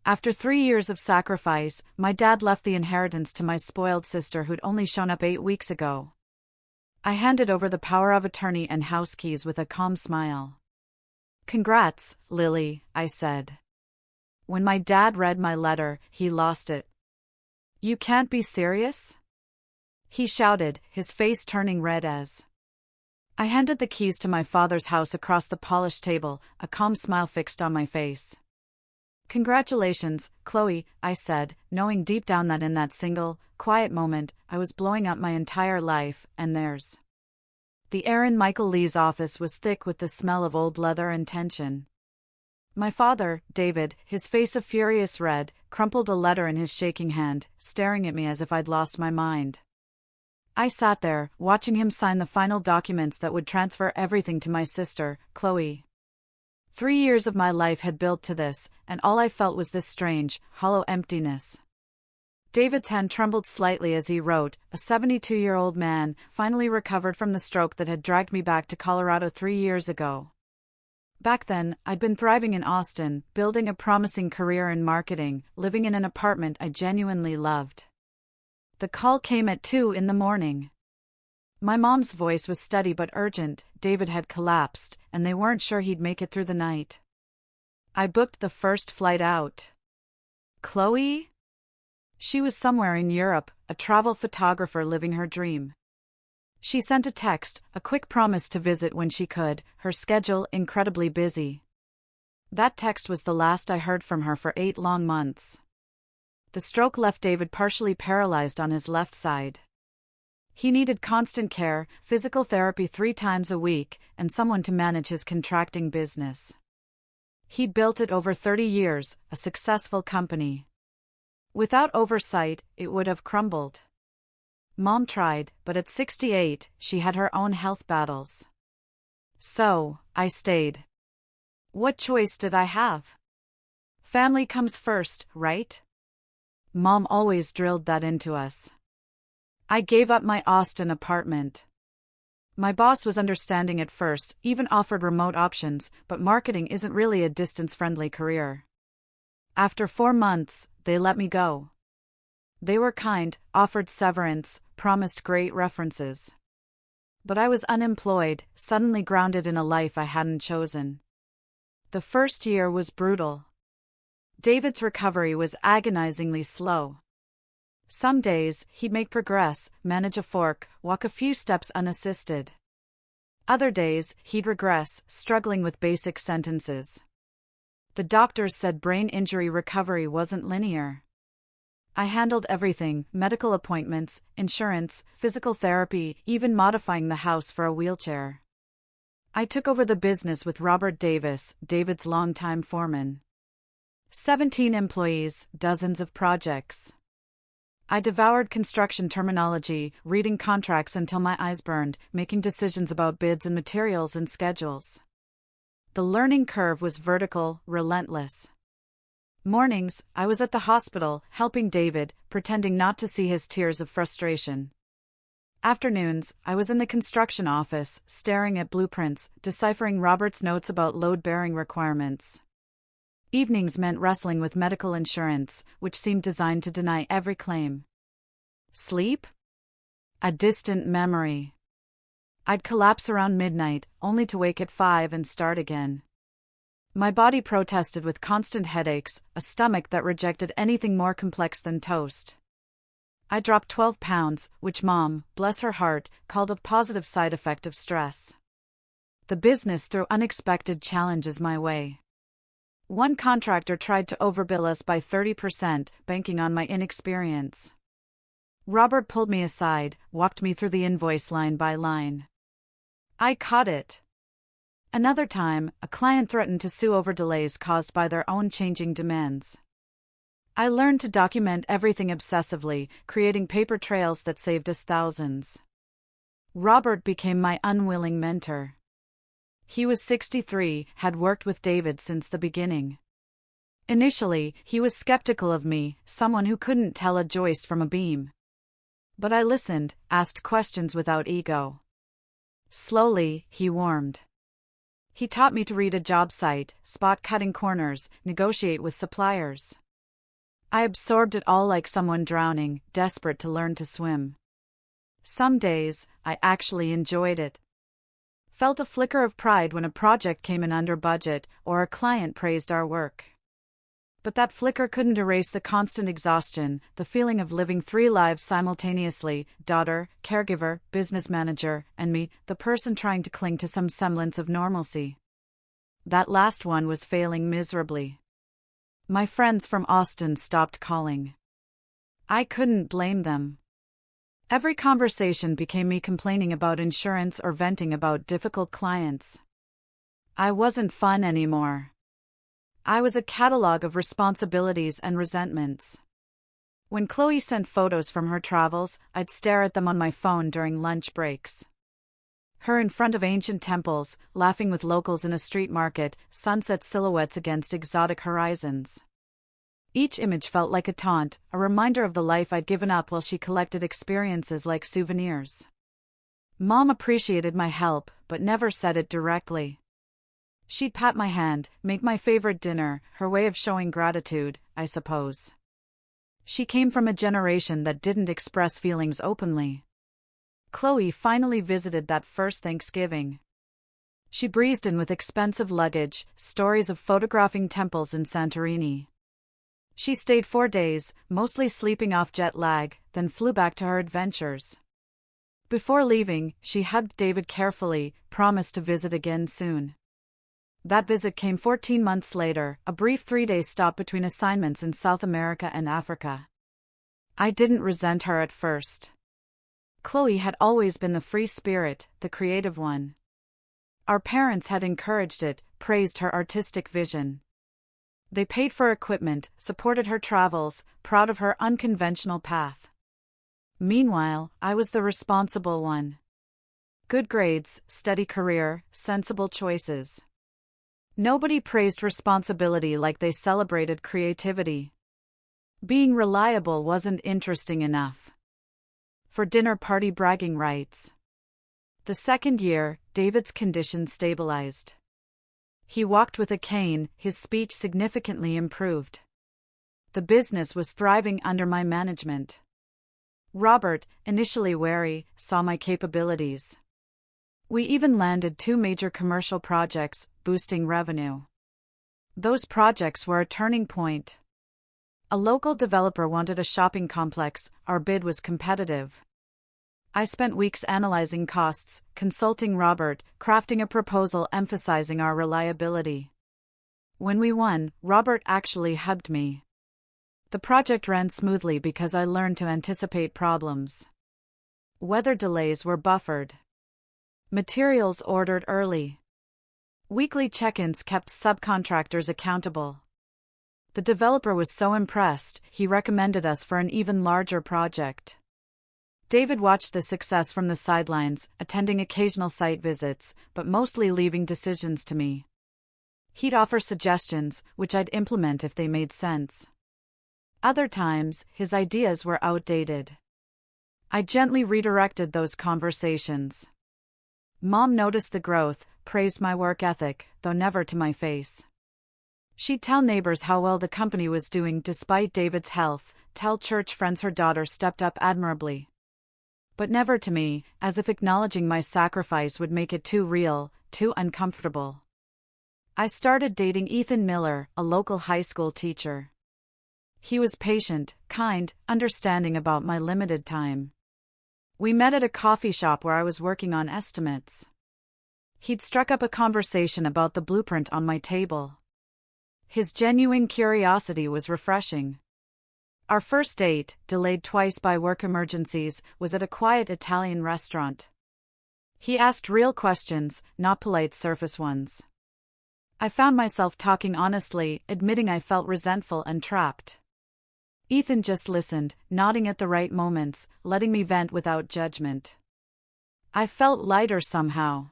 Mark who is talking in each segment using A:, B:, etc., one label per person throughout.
A: After 3 years of sacrifice, my dad left the inheritance to my spoiled sister who'd only shown up 8 weeks ago. I handed over the power of attorney and house keys with a calm smile. "Congrats, Lily," I said. When my dad read my letter, he lost it. "You can't be serious?" he shouted, his face turning red as I handed the keys to my father's house across the polished table, a calm smile fixed on my face. "Congratulations, Chloe," I said, knowing deep down that in that single, quiet moment, I was blowing up my entire life, and theirs. The air in Michael Lee's office was thick with the smell of old leather and tension. My father, David, his face a furious red, crumpled a letter in his shaking hand, staring at me as if I'd lost my mind. I sat there, watching him sign the final documents that would transfer everything to my sister, Chloe. 3 years of my life had built to this, and all I felt was this strange, hollow emptiness. David's hand trembled slightly as he wrote, a 72-year-old man, finally recovered from the stroke that had dragged me back to Colorado 3 years ago. Back then, I'd been thriving in Austin, building a promising career in marketing, living in an apartment I genuinely loved. The call came at 2 in the morning. My mom's voice was steady but urgent. David had collapsed, and they weren't sure he'd make it through the night. I booked the first flight out. Chloe? She was somewhere in Europe, a travel photographer living her dream. She sent a text, a quick promise to visit when she could, her schedule incredibly busy. That text was the last I heard from her for 8 long months. The stroke left David partially paralyzed on his left side. He needed constant care, physical therapy 3 times a week, and someone to manage his contracting business. He'd built it over 30 years, a successful company. Without oversight, it would have crumbled. Mom tried, but at 68, she had her own health battles. So, I stayed. What choice did I have? Family comes first, right? Mom always drilled that into us. I gave up my Austin apartment. My boss was understanding at first, even offered remote options, but marketing isn't really a distance-friendly career. After 4 months, they let me go. They were kind, offered severance, promised great references. But I was unemployed, suddenly grounded in a life I hadn't chosen. The first year was brutal. David's recovery was agonizingly slow. Some days, he'd make progress, manage a fork, walk a few steps unassisted. Other days, he'd regress, struggling with basic sentences. The doctors said brain injury recovery wasn't linear. I handled everything: medical appointments, insurance, physical therapy, even modifying the house for a wheelchair. I took over the business with Robert Davis, David's longtime foreman. 17 employees, dozens of projects. I devoured construction terminology, reading contracts until my eyes burned, making decisions about bids and materials and schedules. The learning curve was vertical, relentless. Mornings, I was at the hospital, helping David, pretending not to see his tears of frustration. Afternoons, I was in the construction office, staring at blueprints, deciphering Robert's notes about load-bearing requirements. Evenings meant wrestling with medical insurance, which seemed designed to deny every claim. Sleep? A distant memory. I'd collapse around midnight, only to wake at 5 and start again. My body protested with constant headaches, a stomach that rejected anything more complex than toast. I dropped 12 pounds, which Mom, bless her heart, called a positive side effect of stress. The business threw unexpected challenges my way. One contractor tried to overbill us by 30%, banking on my inexperience. Robert pulled me aside, walked me through the invoice line by line. I caught it. Another time, a client threatened to sue over delays caused by their own changing demands. I learned to document everything obsessively, creating paper trails that saved us thousands. Robert became my unwilling mentor. He was 63, had worked with David since the beginning. Initially, he was skeptical of me, someone who couldn't tell a joist from a beam. But I listened, asked questions without ego. Slowly, he warmed. He taught me to read a job site, spot cutting corners, negotiate with suppliers. I absorbed it all like someone drowning, desperate to learn to swim. Some days, I actually enjoyed it. Felt a flicker of pride when a project came in under budget or a client praised our work. But that flicker couldn't erase the constant exhaustion, the feeling of living three lives simultaneously: daughter, caregiver, business manager, and me, the person trying to cling to some semblance of normalcy. That last one was failing miserably. My friends from Austin stopped calling. I couldn't blame them. Every conversation became me complaining about insurance or venting about difficult clients. I wasn't fun anymore. I was a catalog of responsibilities and resentments. When Chloe sent photos from her travels, I'd stare at them on my phone during lunch breaks. Her in front of ancient temples, laughing with locals in a street market, sunset silhouettes against exotic horizons. Each image felt like a taunt, a reminder of the life I'd given up while she collected experiences like souvenirs. Mom appreciated my help, but never said it directly. She'd pat my hand, make my favorite dinner, her way of showing gratitude, I suppose. She came from a generation that didn't express feelings openly. Chloe finally visited that first Thanksgiving. She breezed in with expensive luggage, stories of photographing temples in Santorini. She stayed 4 days, mostly sleeping off jet lag, then flew back to her adventures. Before leaving, she hugged David carefully, promised to visit again soon. That visit came 14 months later, a brief 3-day stop between assignments in South America and Africa. I didn't resent her at first. Chloe had always been the free spirit, the creative one. Our parents had encouraged it, praised her artistic vision. They paid for equipment, supported her travels, proud of her unconventional path. Meanwhile, I was the responsible one. Good grades, steady career, sensible choices. Nobody praised responsibility like they celebrated creativity. Being reliable wasn't interesting enough. For dinner party bragging rights. The second year, David's condition stabilized. He walked with a cane, his speech significantly improved. The business was thriving under my management. Robert, initially wary, saw my capabilities. We even landed 2 major commercial projects, boosting revenue. Those projects were a turning point. A local developer wanted a shopping complex, our bid was competitive. I spent weeks analyzing costs, consulting Robert, crafting a proposal emphasizing our reliability. When we won, Robert actually hugged me. The project ran smoothly because I learned to anticipate problems. Weather delays were buffered. Materials ordered early. Weekly check-ins kept subcontractors accountable. The developer was so impressed, he recommended us for an even larger project. David watched the success from the sidelines, attending occasional site visits, but mostly leaving decisions to me. He'd offer suggestions, which I'd implement if they made sense. Other times, his ideas were outdated. I gently redirected those conversations. Mom noticed the growth, praised my work ethic, though never to my face. She'd tell neighbors how well the company was doing despite David's health, tell church friends her daughter stepped up admirably. But never to me, as if acknowledging my sacrifice would make it too real, too uncomfortable. I started dating Ethan Miller, a local high school teacher. He was patient, kind, understanding about my limited time. We met at a coffee shop where I was working on estimates. He'd struck up a conversation about the blueprint on my table. His genuine curiosity was refreshing. Our first date, delayed twice by work emergencies, was at a quiet Italian restaurant. He asked real questions, not polite surface ones. I found myself talking honestly, admitting I felt resentful and trapped. Ethan just listened, nodding at the right moments, letting me vent without judgment. I felt lighter somehow.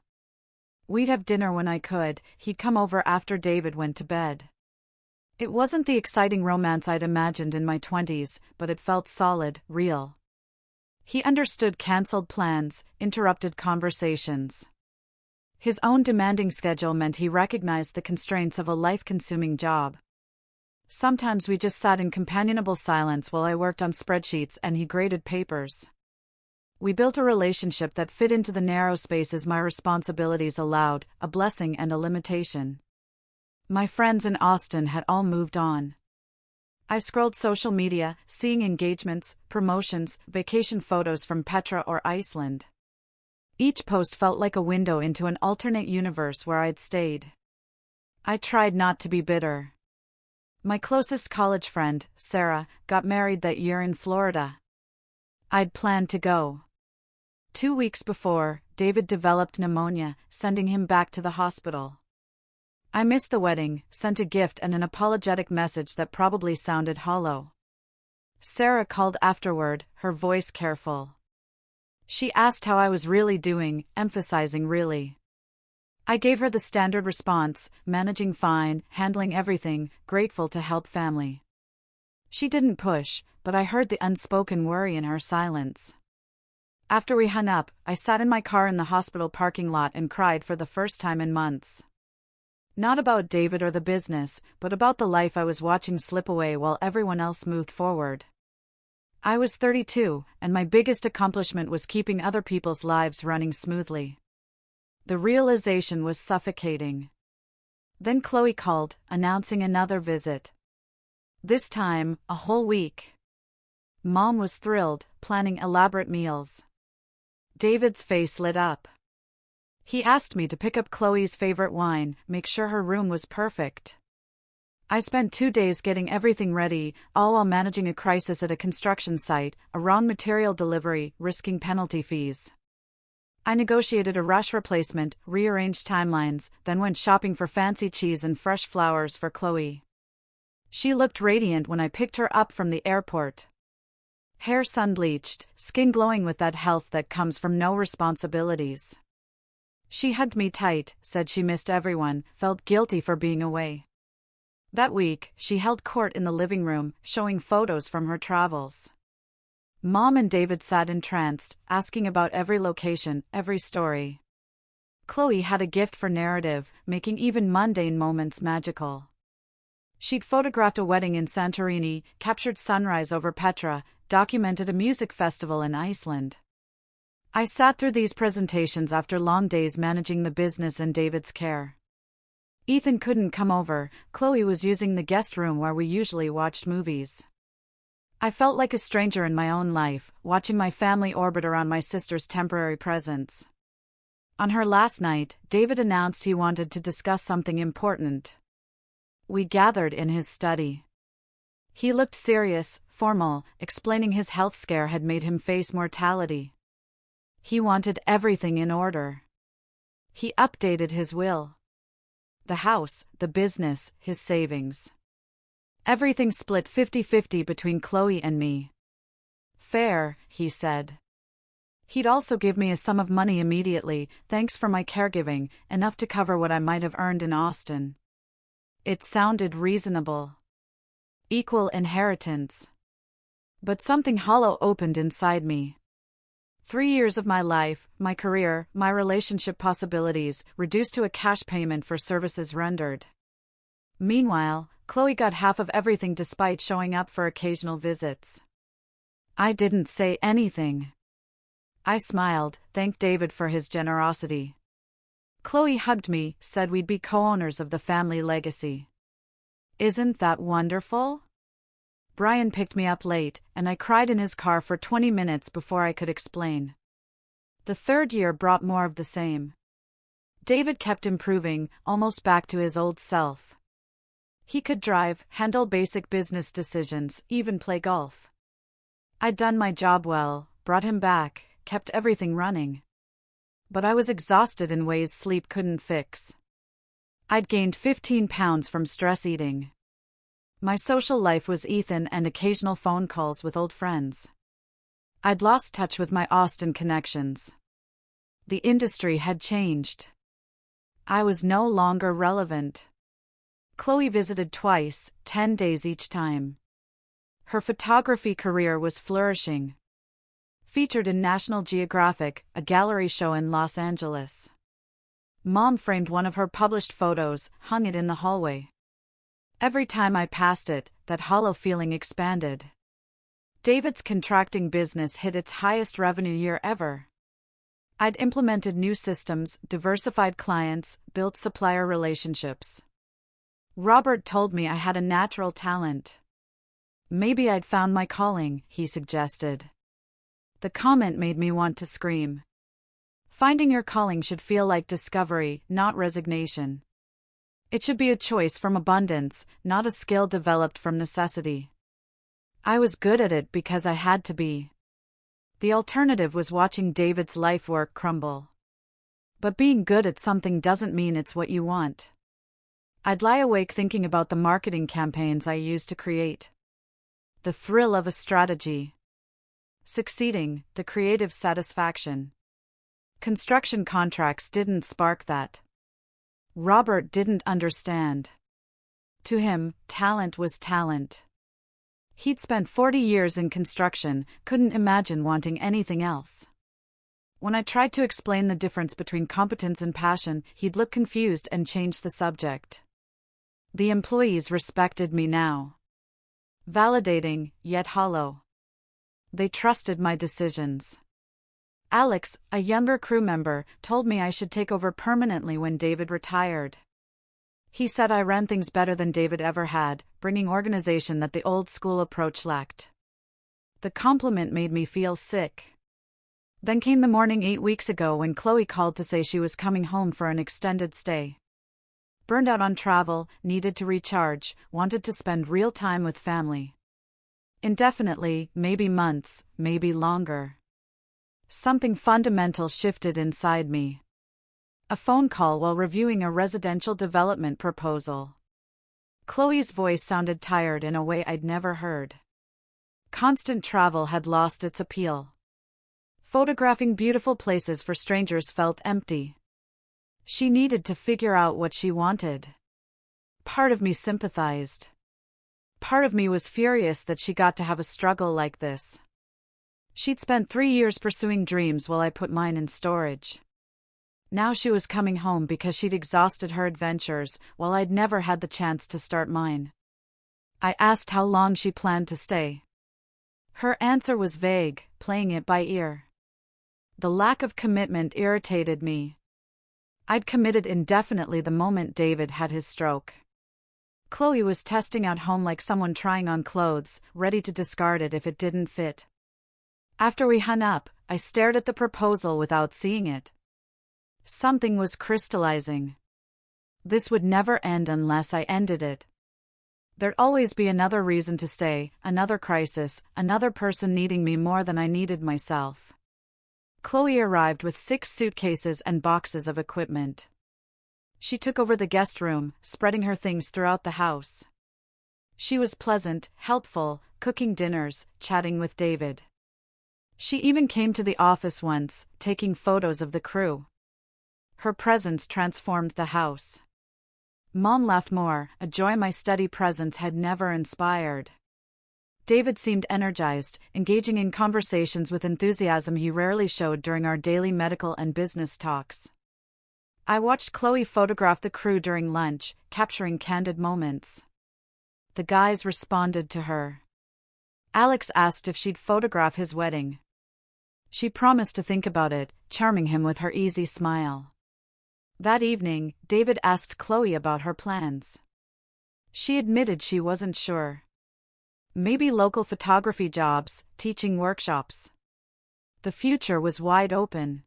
A: We'd have dinner when I could, he'd come over after David went to bed. It wasn't the exciting romance I'd imagined in my 20s, but it felt solid, real. He understood cancelled plans, interrupted conversations. His own demanding schedule meant he recognized the constraints of a life-consuming job. Sometimes we just sat in companionable silence while I worked on spreadsheets and he graded papers. We built a relationship that fit into the narrow spaces my responsibilities allowed, a blessing and a limitation. My friends in Austin had all moved on. I scrolled social media, seeing engagements, promotions, vacation photos from Petra or Iceland. Each post felt like a window into an alternate universe where I'd stayed. I tried not to be bitter. My closest college friend, Sarah, got married that year in Florida. I'd planned to go. 2 weeks before, David developed pneumonia, sending him back to the hospital. I missed the wedding, sent a gift and an apologetic message that probably sounded hollow. Sarah called afterward, her voice careful. She asked how I was really doing, emphasizing really. I gave her the standard response, managing fine, handling everything, grateful to help family. She didn't push, but I heard the unspoken worry in her silence. After we hung up, I sat in my car in the hospital parking lot and cried for the first time in months. Not about David or the business, but about the life I was watching slip away while everyone else moved forward. I was 32, and my biggest accomplishment was keeping other people's lives running smoothly. The realization was suffocating. Then Chloe called, announcing another visit. This time, a whole week. Mom was thrilled, planning elaborate meals. David's face lit up. He asked me to pick up Chloe's favorite wine, make sure her room was perfect. I spent 2 days getting everything ready, all while managing a crisis at a construction site, a wrong material delivery, risking penalty fees. I negotiated a rush replacement, rearranged timelines, then went shopping for fancy cheese and fresh flowers for Chloe. She looked radiant when I picked her up from the airport. Hair sun-bleached, skin glowing with that health that comes from no responsibilities. She hugged me tight, said she missed everyone, felt guilty for being away. That week, she held court in the living room, showing photos from her travels. Mom and David sat entranced, asking about every location, every story. Chloe had a gift for narrative, making even mundane moments magical. She'd photographed a wedding in Santorini, captured sunrise over Petra, documented a music festival in Iceland. I sat through these presentations after long days managing the business and David's care. Ethan couldn't come over, Chloe was using the guest room where we usually watched movies. I felt like a stranger in my own life, watching my family orbit around my sister's temporary presence. On her last night, David announced he wanted to discuss something important. We gathered in his study. He looked serious, formal, explaining his health scare had made him face mortality. He wanted everything in order. He updated his will. The house, the business, his savings. Everything split 50-50 between Chloe and me. Fair, he said. He'd also give me a sum of money immediately, thanks for my caregiving, enough to cover what I might have earned in Austin. It sounded reasonable. Equal inheritance. But something hollow opened inside me. 3 years of my life, my career, my relationship possibilities, reduced to a cash payment for services rendered. Meanwhile, Chloe got half of everything despite showing up for occasional visits. I didn't say anything. I smiled, thanked David for his generosity. Chloe hugged me, said we'd be co-owners of the family legacy. Isn't that wonderful? Brian picked me up late, and I cried in his car for 20 minutes before I could explain. The third year brought more of the same. David kept improving, almost back to his old self. He could drive, handle basic business decisions, even play golf. I'd done my job well, brought him back, kept everything running. But I was exhausted in ways sleep couldn't fix. I'd gained 15 pounds from stress eating. My social life was Ethan and occasional phone calls with old friends. I'd lost touch with my Austin connections. The industry had changed. I was no longer relevant. Chloe visited twice, 10 days each time. Her photography career was flourishing. Featured in National Geographic, a gallery show in Los Angeles. Mom framed one of her published photos, hung it in the hallway. Every time I passed it, that hollow feeling expanded. David's contracting business hit its highest revenue year ever. I'd implemented new systems, diversified clients, built supplier relationships. Robert told me I had a natural talent. Maybe I'd found my calling, he suggested. The comment made me want to scream. Finding your calling should feel like discovery, not resignation. It should be a choice from abundance, not a skill developed from necessity. I was good at it because I had to be. The alternative was watching David's life work crumble. But being good at something doesn't mean it's what you want. I'd lie awake thinking about the marketing campaigns I used to create. The thrill of a strategy. Succeeding, the creative satisfaction. Construction contracts didn't spark that. Robert didn't understand. To him, talent was talent. He'd spent 40 years in construction, couldn't imagine wanting anything else. When I tried to explain the difference between competence and passion, he'd look confused and change the subject. The employees respected me now. Validating, yet hollow. They trusted my decisions. Alex, a younger crew member, told me I should take over permanently when David retired. He said I ran things better than David ever had, bringing organization that the old-school approach lacked. The compliment made me feel sick. Then came the morning 8 weeks ago when Chloe called to say she was coming home for an extended stay. Burned out on travel, needed to recharge, wanted to spend real time with family. Indefinitely, maybe months, maybe longer. Something fundamental shifted inside me. A phone call while reviewing a residential development proposal. Chloe's voice sounded tired in a way I'd never heard. Constant travel had lost its appeal. Photographing beautiful places for strangers felt empty. She needed to figure out what she wanted. Part of me sympathized. Part of me was furious that she got to have a struggle like this. She'd spent 3 years pursuing dreams while I put mine in storage. Now she was coming home because she'd exhausted her adventures, while I'd never had the chance to start mine. I asked how long she planned to stay. Her answer was vague, playing it by ear. The lack of commitment irritated me. I'd committed indefinitely the moment David had his stroke. Chloe was testing out home like someone trying on clothes, ready to discard it if it didn't fit. After we hung up, I stared at the proposal without seeing it. Something was crystallizing. This would never end unless I ended it. There'd always be another reason to stay, another crisis, another person needing me more than I needed myself. Chloe arrived with 6 suitcases and boxes of equipment. She took over the guest room, spreading her things throughout the house. She was pleasant, helpful, cooking dinners, chatting with David. She even came to the office once, taking photos of the crew. Her presence transformed the house. Mom laughed more, a joy my steady presence had never inspired. David seemed energized, engaging in conversations with enthusiasm he rarely showed during our daily medical and business talks. I watched Chloe photograph the crew during lunch, capturing candid moments. The guys responded to her. Alex asked if she'd photograph his wedding. She promised to think about it, charming him with her easy smile. That evening, David asked Chloe about her plans. She admitted she wasn't sure. Maybe local photography jobs, teaching workshops. The future was wide open.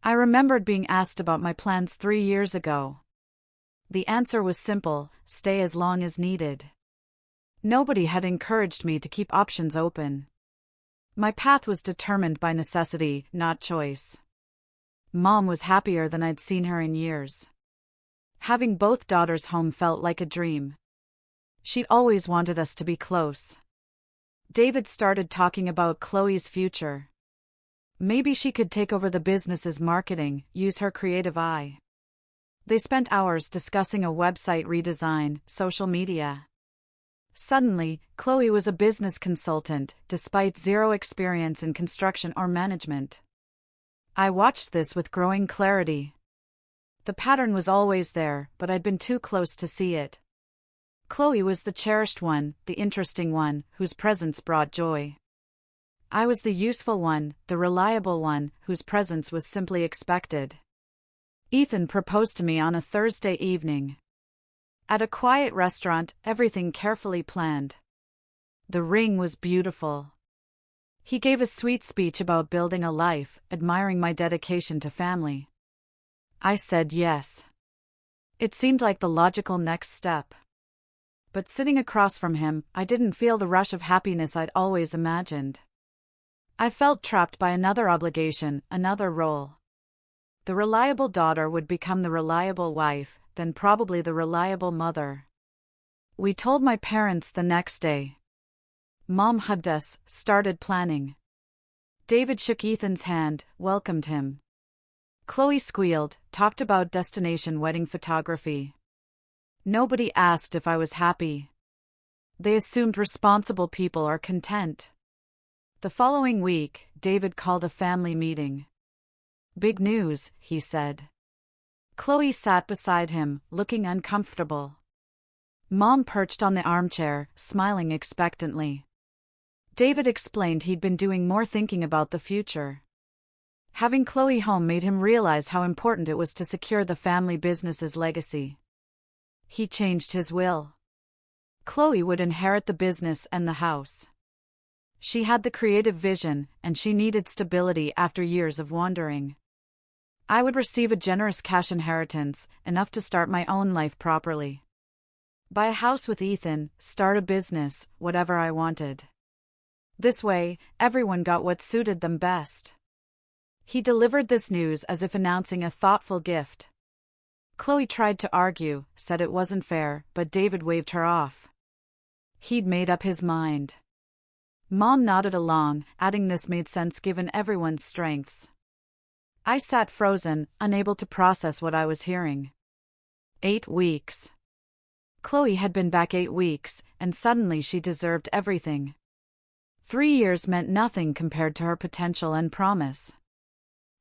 A: I remembered being asked about my plans 3 years ago. The answer was simple: stay as long as needed. Nobody had encouraged me to keep options open. My path was determined by necessity, not choice. Mom was happier than I'd seen her in years. Having both daughters home felt like a dream. She'd always wanted us to be close. David started talking about Chloe's future. Maybe she could take over the business's marketing, use her creative eye. They spent hours discussing a website redesign, social media. Suddenly, Chloe was a business consultant, despite zero experience in construction or management. I watched this with growing clarity. The pattern was always there, but I'd been too close to see it. Chloe was the cherished one, the interesting one, whose presence brought joy. I was the useful one, the reliable one, whose presence was simply expected. Ethan proposed to me on a Thursday evening. At a quiet restaurant, everything carefully planned. The ring was beautiful. He gave a sweet speech about building a life, admiring my dedication to family. I said yes. It seemed like the logical next step. But sitting across from him, I didn't feel the rush of happiness I'd always imagined. I felt trapped by another obligation, another role. The reliable daughter would become the reliable wife, then probably the reliable mother. We told my parents the next day. Mom hugged us, started planning. David shook Ethan's hand, welcomed him. Chloe squealed, talked about destination wedding photography. Nobody asked if I was happy. They assumed responsible people are content. The following week, David called a family meeting. Big news, he said. Chloe sat beside him, looking uncomfortable. Mom perched on the armchair, smiling expectantly. David explained he'd been doing more thinking about the future. Having Chloe home made him realize how important it was to secure the family business's legacy. He changed his will. Chloe would inherit the business and the house. She had the creative vision, and she needed stability after years of wandering. I would receive a generous cash inheritance, enough to start my own life properly. Buy a house with Ethan, start a business, whatever I wanted. This way, everyone got what suited them best. He delivered this news as if announcing a thoughtful gift. Chloe tried to argue, said it wasn't fair, but David waved her off. He'd made up his mind. Mom nodded along, adding this made sense given everyone's strengths. I sat frozen, unable to process what I was hearing. 8 weeks. Chloe had been back 8 weeks, and suddenly she deserved everything. 3 years meant nothing compared to her potential and promise.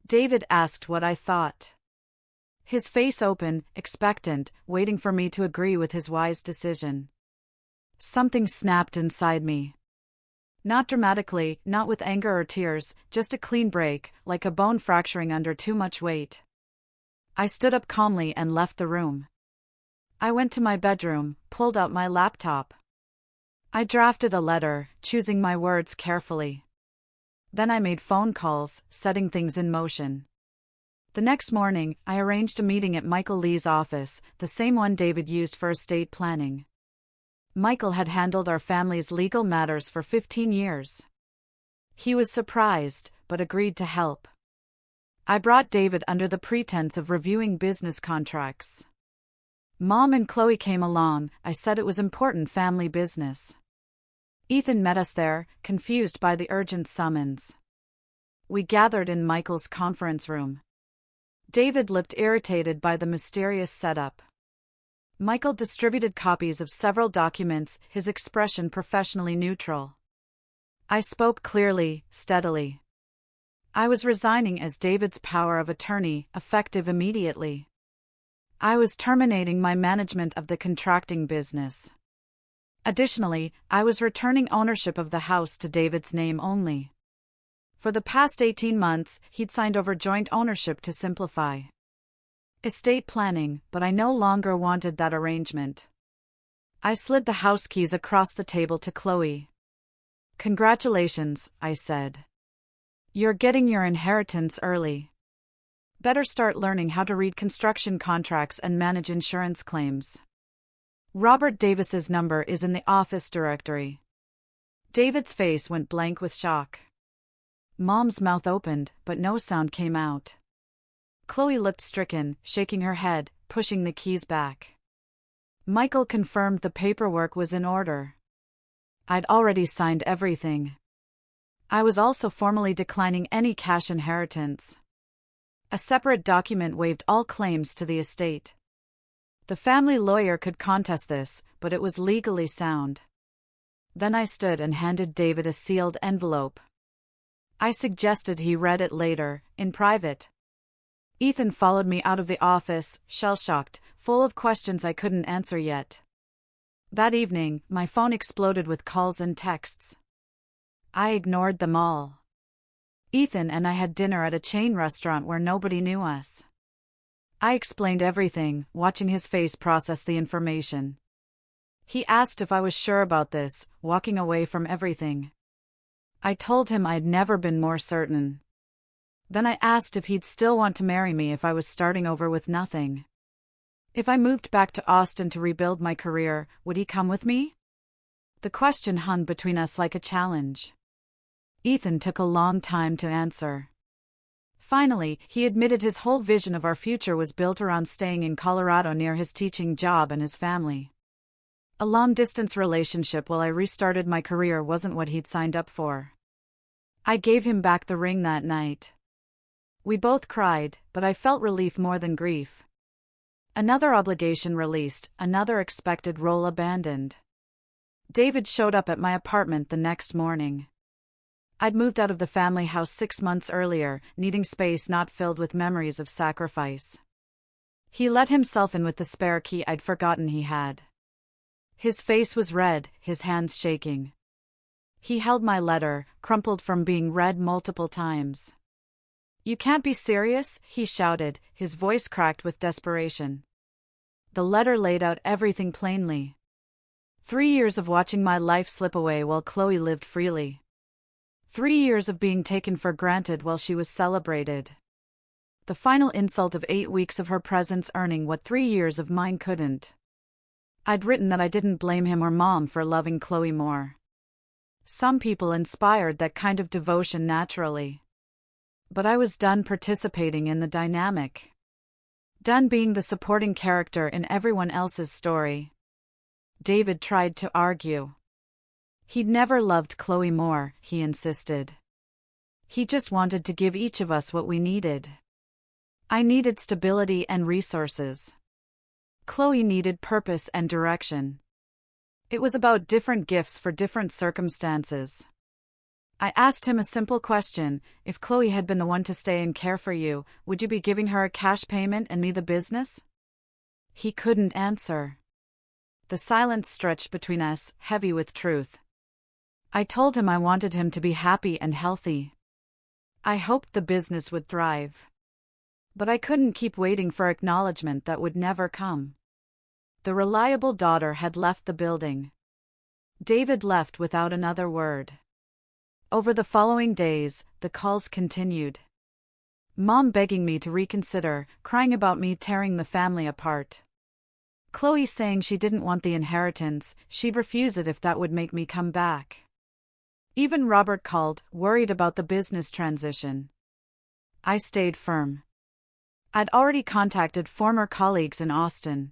A: David asked what I thought. His face open, expectant, waiting for me to agree with his wise decision. Something snapped inside me. Not dramatically, not with anger or tears, just a clean break, like a bone fracturing under too much weight. I stood up calmly and left the room. I went to my bedroom, pulled out my laptop. I drafted a letter, choosing my words carefully. Then I made phone calls, setting things in motion. The next morning, I arranged a meeting at Michael Lee's office, the same one David used for estate planning. Michael had handled our family's legal matters for 15 years. He was surprised, but agreed to help. I brought David under the pretense of reviewing business contracts. Mom and Chloe came along. I said it was important family business. Ethan met us there, confused by the urgent summons. We gathered in Michael's conference room. David looked irritated by the mysterious setup. Michael distributed copies of several documents, his expression professionally neutral. I spoke clearly, steadily. I was resigning as David's power of attorney, effective immediately. I was terminating my management of the contracting business. Additionally, I was returning ownership of the house to David's name only. For the past 18 months, he'd signed over joint ownership to simplify estate planning, but I no longer wanted that arrangement. I slid the house keys across the table to Chloe. "Congratulations," I said. "You're getting your inheritance early. Better start learning how to read construction contracts and manage insurance claims. Robert Davis's number is in the office directory." David's face went blank with shock. Mom's mouth opened, but no sound came out. Chloe looked stricken, shaking her head, pushing the keys back. Michael confirmed the paperwork was in order. I'd already signed everything. I was also formally declining any cash inheritance. A separate document waived all claims to the estate. The family lawyer could contest this, but it was legally sound. Then I stood and handed David a sealed envelope. I suggested he read it later, in private. Ethan followed me out of the office, shell-shocked, full of questions I couldn't answer yet. That evening, my phone exploded with calls and texts. I ignored them all. Ethan and I had dinner at a chain restaurant where nobody knew us. I explained everything, watching his face process the information. He asked if I was sure about this, walking away from everything. I told him I'd never been more certain. Then I asked if he'd still want to marry me if I was starting over with nothing. If I moved back to Austin to rebuild my career, would he come with me? The question hung between us like a challenge. Ethan took a long time to answer. Finally, he admitted his whole vision of our future was built around staying in Colorado near his teaching job and his family. A long-distance relationship while I restarted my career wasn't what he'd signed up for. I gave him back the ring that night. We both cried, but I felt relief more than grief. Another obligation released, another expected role abandoned. David showed up at my apartment the next morning. I'd moved out of the family house 6 months earlier, needing space not filled with memories of sacrifice. He let himself in with the spare key I'd forgotten he had. His face was red, his hands shaking. He held my letter, crumpled from being read multiple times. "You can't be serious," he shouted, his voice cracked with desperation. The letter laid out everything plainly. 3 years of watching my life slip away while Chloe lived freely. 3 years of being taken for granted while she was celebrated. The final insult of 8 weeks of her presence earning what 3 years of mine couldn't. I'd written that I didn't blame him or Mom for loving Chloe more. Some people inspired that kind of devotion naturally. But I was done participating in the dynamic. Done being the supporting character in everyone else's story. David tried to argue. He'd never loved Chloe more, he insisted. He just wanted to give each of us what we needed. I needed stability and resources. Chloe needed purpose and direction. It was about different gifts for different circumstances. I asked him a simple question: if Chloe had been the one to stay and care for you, would you be giving her a cash payment and me the business? He couldn't answer. The silence stretched between us, heavy with truth. I told him I wanted him to be happy and healthy. I hoped the business would thrive. But I couldn't keep waiting for acknowledgement that would never come. The reliable daughter had left the building. David left without another word. Over the following days, the calls continued. Mom begging me to reconsider, crying about me tearing the family apart. Chloe saying she didn't want the inheritance, she'd refuse it if that would make me come back. Even Robert called, worried about the business transition. I stayed firm. I'd already contacted former colleagues in Austin.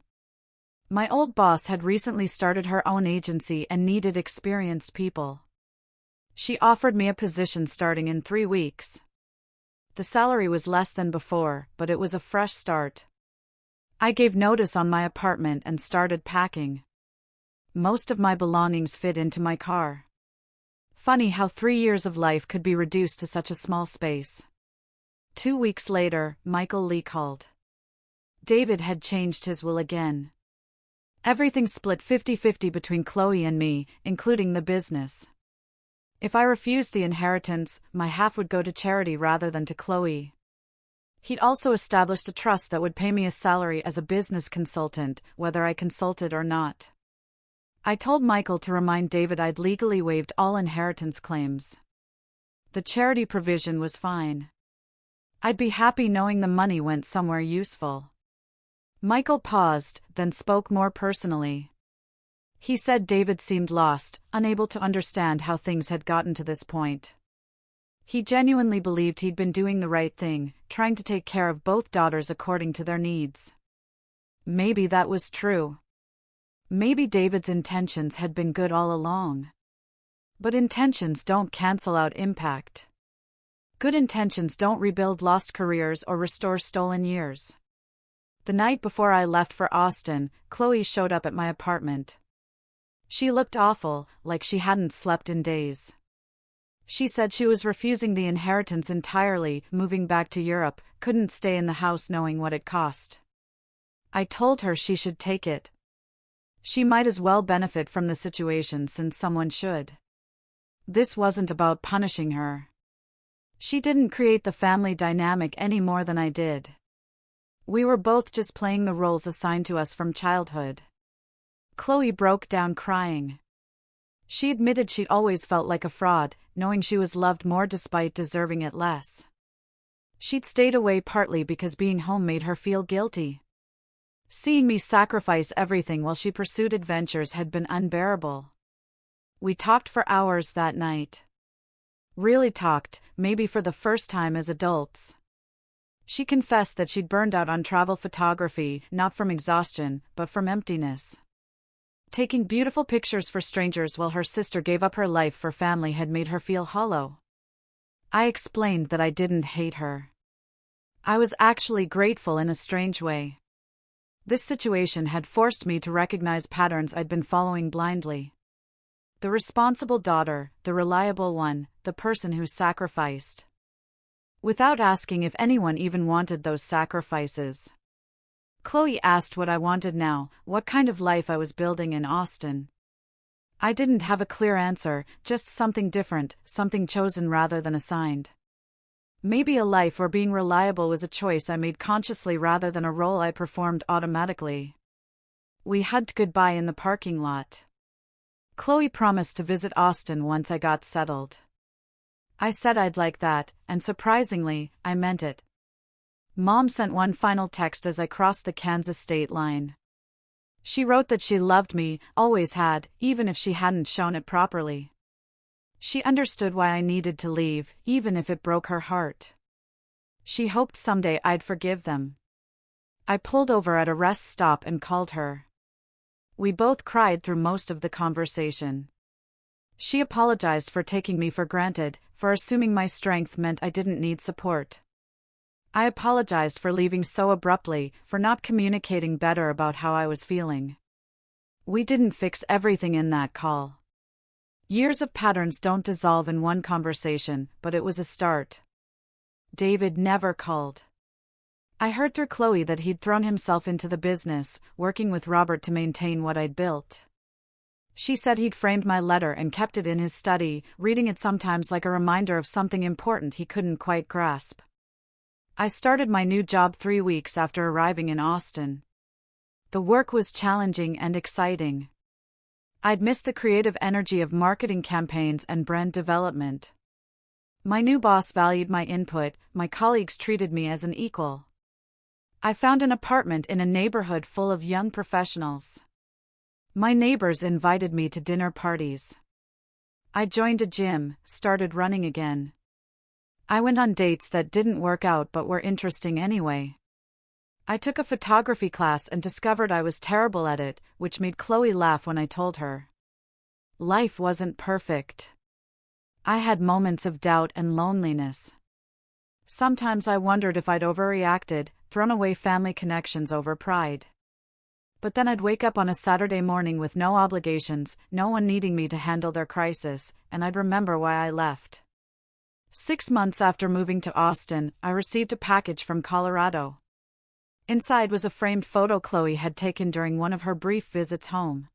A: My old boss had recently started her own agency and needed experienced people. She offered me a position starting in 3 weeks. The salary was less than before, but it was a fresh start. I gave notice on my apartment and started packing. Most of my belongings fit into my car. Funny how 3 years of life could be reduced to such a small space. 2 weeks later, Michael Lee called. David had changed his will again. Everything split 50-50 between Chloe and me, including the business. If I refused the inheritance, my half would go to charity rather than to Chloe. He'd also established a trust that would pay me a salary as a business consultant, whether I consulted or not. I told Michael to remind David I'd legally waived all inheritance claims. The charity provision was fine. I'd be happy knowing the money went somewhere useful. Michael paused, then spoke more personally. He said David seemed lost, unable to understand how things had gotten to this point. He genuinely believed he'd been doing the right thing, trying to take care of both daughters according to their needs. Maybe that was true. Maybe David's intentions had been good all along. But intentions don't cancel out impact. Good intentions don't rebuild lost careers or restore stolen years. The night before I left for Austin, Chloe showed up at my apartment. She looked awful, like she hadn't slept in days. She said she was refusing the inheritance entirely, moving back to Europe, couldn't stay in the house knowing what it cost. I told her she should take it. She might as well benefit from the situation since someone should. This wasn't about punishing her. She didn't create the family dynamic any more than I did. We were both just playing the roles assigned to us from childhood. Chloe broke down crying. She admitted she'd always felt like a fraud, knowing she was loved more despite deserving it less. She'd stayed away partly because being home made her feel guilty. Seeing me sacrifice everything while she pursued adventures had been unbearable. We talked for hours that night. Really talked, maybe for the first time as adults. She confessed that she'd burned out on travel photography, not from exhaustion, but from emptiness. Taking beautiful pictures for strangers while her sister gave up her life for family had made her feel hollow. I explained that I didn't hate her. I was actually grateful in a strange way. This situation had forced me to recognize patterns I'd been following blindly. The responsible daughter, the reliable one, the person who sacrificed. Without asking if anyone even wanted those sacrifices. Chloe asked what I wanted now, what kind of life I was building in Austin. I didn't have a clear answer, just something different, something chosen rather than assigned. Maybe a life where being reliable was a choice I made consciously rather than a role I performed automatically. We hugged goodbye in the parking lot. Chloe promised to visit Austin once I got settled. I said I'd like that, and surprisingly, I meant it. Mom sent one final text as I crossed the Kansas state line. She wrote that she loved me, always had, even if she hadn't shown it properly. She understood why I needed to leave, even if it broke her heart. She hoped someday I'd forgive them. I pulled over at a rest stop and called her. We both cried through most of the conversation. She apologized for taking me for granted, for assuming my strength meant I didn't need support. I apologized for leaving so abruptly, for not communicating better about how I was feeling. We didn't fix everything in that call. Years of patterns don't dissolve in one conversation, but it was a start. David never called. I heard through Chloe that he'd thrown himself into the business, working with Robert to maintain what I'd built. She said he'd framed my letter and kept it in his study, reading it sometimes like a reminder of something important he couldn't quite grasp. I started my new job 3 weeks after arriving in Austin. The work was challenging and exciting. I'd missed the creative energy of marketing campaigns and brand development. My new boss valued my input, my colleagues treated me as an equal. I found an apartment in a neighborhood full of young professionals. My neighbors invited me to dinner parties. I joined a gym, started running again. I went on dates that didn't work out but were interesting anyway. I took a photography class and discovered I was terrible at it, which made Chloe laugh when I told her. Life wasn't perfect. I had moments of doubt and loneliness. Sometimes I wondered if I'd overreacted, thrown away family connections over pride. But then I'd wake up on a Saturday morning with no obligations, no one needing me to handle their crisis, and I'd remember why I left. 6 months after moving to Austin, I received a package from Colorado. Inside was a framed photo Chloe had taken during one of her brief visits home.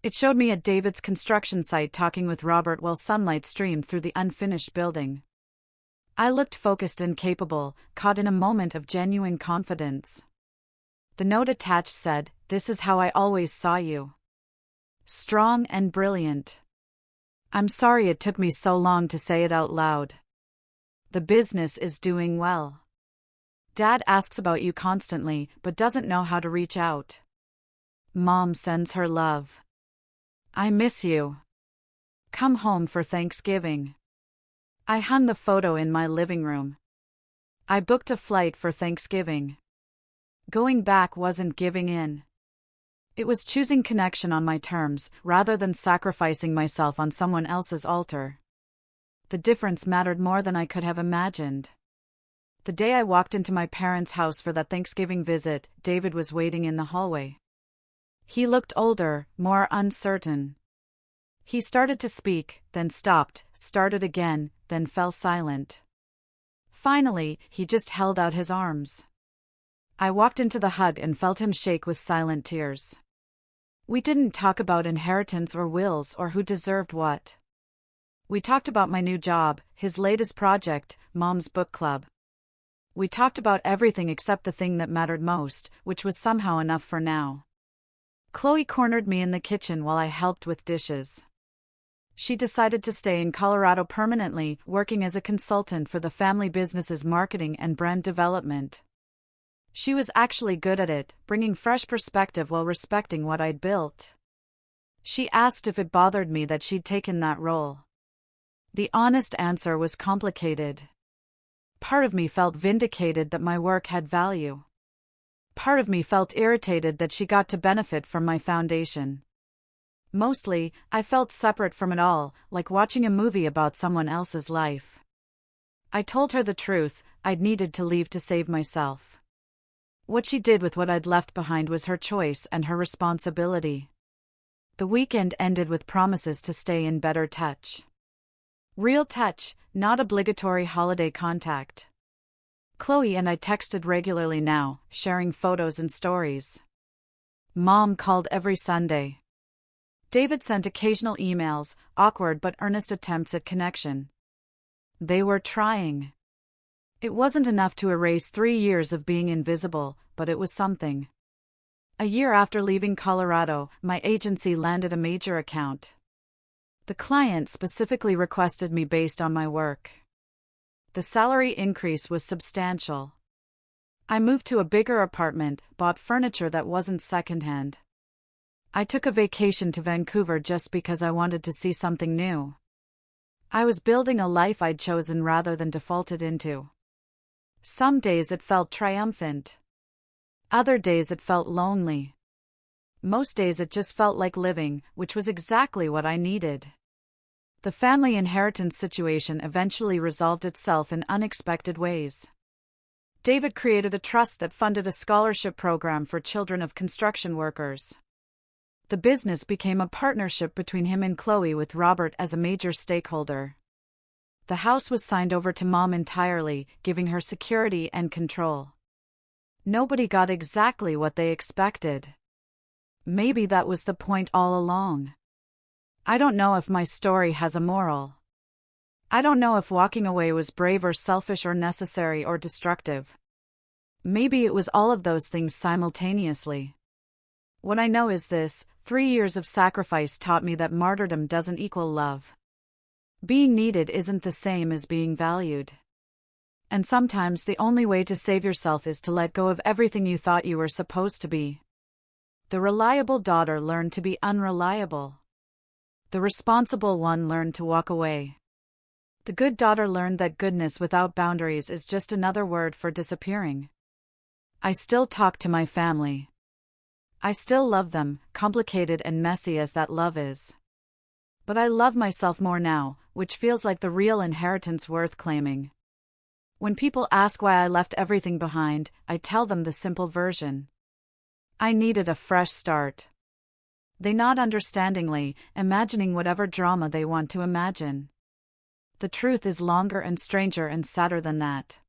A: It showed me at David's construction site talking with Robert while sunlight streamed through the unfinished building. I looked focused and capable, caught in a moment of genuine confidence. The note attached said, "This is how I always saw you. Strong and brilliant. I'm sorry it took me so long to say it out loud. The business is doing well. Dad asks about you constantly, but doesn't know how to reach out. Mom sends her love. I miss you. Come home for Thanksgiving." I hung the photo in my living room. I booked a flight for Thanksgiving. Going back wasn't giving in. It was choosing connection on my terms, rather than sacrificing myself on someone else's altar. The difference mattered more than I could have imagined. The day I walked into my parents' house for that Thanksgiving visit, David was waiting in the hallway. He looked older, more uncertain. He started to speak, then stopped, started again, then fell silent. Finally, he just held out his arms. I walked into the hug and felt him shake with silent tears. We didn't talk about inheritance or wills or who deserved what. We talked about my new job, his latest project, Mom's book club. We talked about everything except the thing that mattered most, which was somehow enough for now. Chloe cornered me in the kitchen while I helped with dishes. She decided to stay in Colorado permanently, working as a consultant for the family business's marketing and brand development. She was actually good at it, bringing fresh perspective while respecting what I'd built. She asked if it bothered me that she'd taken that role. The honest answer was complicated. Part of me felt vindicated that my work had value. Part of me felt irritated that she got to benefit from my foundation. Mostly, I felt separate from it all, like watching a movie about someone else's life. I told her the truth, I'd needed to leave to save myself. What she did with what I'd left behind was her choice and her responsibility. The weekend ended with promises to stay in better touch. Real touch, not obligatory holiday contact. Chloe and I texted regularly now, sharing photos and stories. Mom called every Sunday. David sent occasional emails, awkward but earnest attempts at connection. They were trying. It wasn't enough to erase 3 years of being invisible, but it was something. A year after leaving Colorado, my agency landed a major account. The client specifically requested me based on my work. The salary increase was substantial. I moved to a bigger apartment, bought furniture that wasn't secondhand. I took a vacation to Vancouver just because I wanted to see something new. I was building a life I'd chosen rather than defaulted into. Some days it felt triumphant. Other days it felt lonely. Most days it just felt like living, which was exactly what I needed. The family inheritance situation eventually resolved itself in unexpected ways. David created a trust that funded a scholarship program for children of construction workers. The business became a partnership between him and Chloe, with Robert as a major stakeholder. The house was signed over to Mom entirely, giving her security and control. Nobody got exactly what they expected. Maybe that was the point all along. I don't know if my story has a moral. I don't know if walking away was brave or selfish or necessary or destructive. Maybe it was all of those things simultaneously. What I know is this: 3 years of sacrifice taught me that martyrdom doesn't equal love. Being needed isn't the same as being valued. And sometimes the only way to save yourself is to let go of everything you thought you were supposed to be. The reliable daughter learned to be unreliable. The responsible one learned to walk away. The good daughter learned that goodness without boundaries is just another word for disappearing. I still talk to my family. I still love them, complicated and messy as that love is. But I love myself more now, which feels like the real inheritance worth claiming. When people ask why I left everything behind, I tell them the simple version. I needed a fresh start. They nod understandingly, imagining whatever drama they want to imagine. The truth is longer and stranger and sadder than that.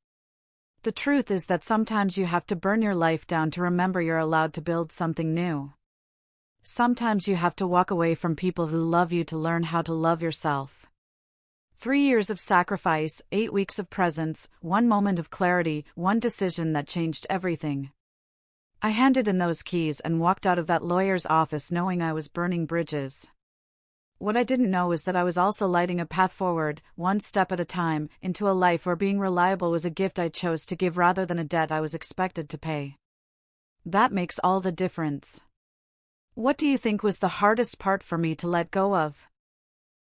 A: The truth is that sometimes you have to burn your life down to remember you're allowed to build something new. Sometimes you have to walk away from people who love you to learn how to love yourself. 3 years of sacrifice, 8 weeks of presence, 1 moment of clarity, 1 decision that changed everything. I handed in those keys and walked out of that lawyer's office knowing I was burning bridges. What I didn't know is that I was also lighting a path forward, 1 step at a time, into a life where being reliable was a gift I chose to give rather than a debt I was expected to pay. That makes all the difference. What do you think was the hardest part for me to let go of?